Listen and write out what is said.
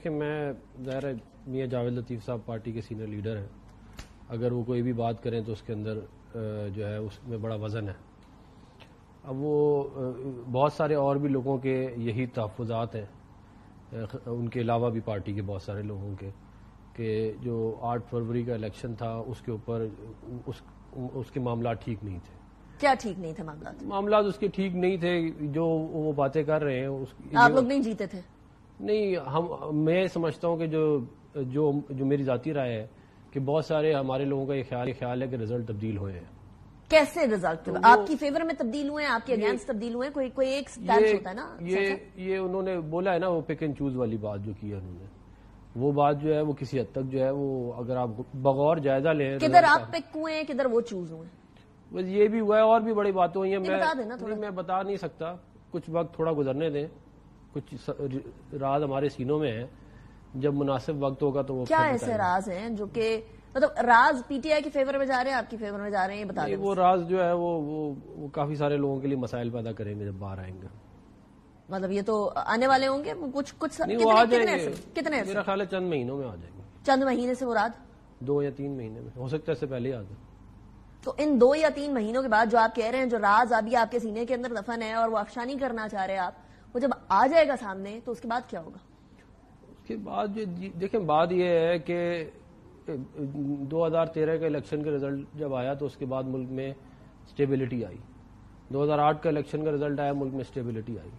کہ میں ظاہر ہے میاں جاوید لطیف صاحب پارٹی کے سینئر لیڈر ہیں. اگر وہ کوئی بھی بات کریں تو اس کے اندر جو ہے اس میں بڑا وزن ہے. اب وہ بہت سارے اور بھی لوگوں کے یہی تحفظات ہیں, ان کے علاوہ بھی پارٹی کے بہت سارے لوگوں کے, کہ جو 8 فروری کا الیکشن تھا اس کے اوپر اس کے معاملات ٹھیک نہیں تھے. کیا ٹھیک نہیں تھے معاملات اس کے ٹھیک نہیں تھے. جو وہ باتیں کر رہے ہیں آپ لوگ نہیں جیتے تھے. نہیں, میں سمجھتا ہوں کہ جو میری ذاتی رائے ہے کہ بہت سارے ہمارے لوگوں کا یہ خیال ہے کہ رزلٹ تبدیل ہوئے ہیں. کیسے رزلٹ آپ کی فیور میں تبدیل ہوئے ہیں, آپ کے اگینسٹ تبدیل ہوئے ہیں؟ کوئی ایک سٹینس ہوتا ہے نا. یہ انہوں نے بولا ہے نا, وہ پک اینڈ چوز والی بات جو کی ہے انہوں نے, وہ بات جو ہے وہ کسی حد تک جو ہے وہ اگر آپ بغور جائزہ لیں کدھر آپ پک ہوئے ہیں کدھر وہ چوز ہوئے ہیں. بس یہ بھی ہوا ہے, اور بھی بڑی باتیں ہوئی ہیں. میں بتا نہیں سکتا, کچھ وقت تھوڑا گزرنے دیں. کچھ راز ہمارے سینوں میں ہیں, جب مناسب وقت ہوگا تو وہ کیا ایسے راز ہیں جو کہ مطلب راز پی ٹی آئی کی فیور میں جا رہے ہیں, آپ کی فیور میں جا رہے ہیں, یہ بتا دیں. وہ راز جو ہے وہ کافی سارے لوگوں کے لیے مسائل پیدا کریں گے جب باہر آئیں گے. مطلب یہ تو آنے والے ہوں گے کچھ کتنے میرا خیال ہے چند مہینوں میں آ جائیں گے. چند مہینے سے مراد 2 یا 3 مہینے میں, ہو سکتا ہے اس سے پہلے ہی آ جائے. تو ان 2 یا 3 مہینوں کے بعد جو آپ کہہ رہے ہیں, جو راز ابھی آپ کے سینے کے اندر دفن ہے اور وہ افشانی کرنا چاہ رہے ہیں آپ, وہ جب آ جائے گا سامنے تو اس کے بعد کیا ہوگا؟ اس کے بعد دیکھیں, بات یہ ہے کہ 2013 کے الیکشن کا رزلٹ جب آیا تو اس کے بعد ملک میں سٹیبلٹی آئی. 2008 کا الیکشن کا رزلٹ آیا, ملک میں سٹیبلٹی آئی.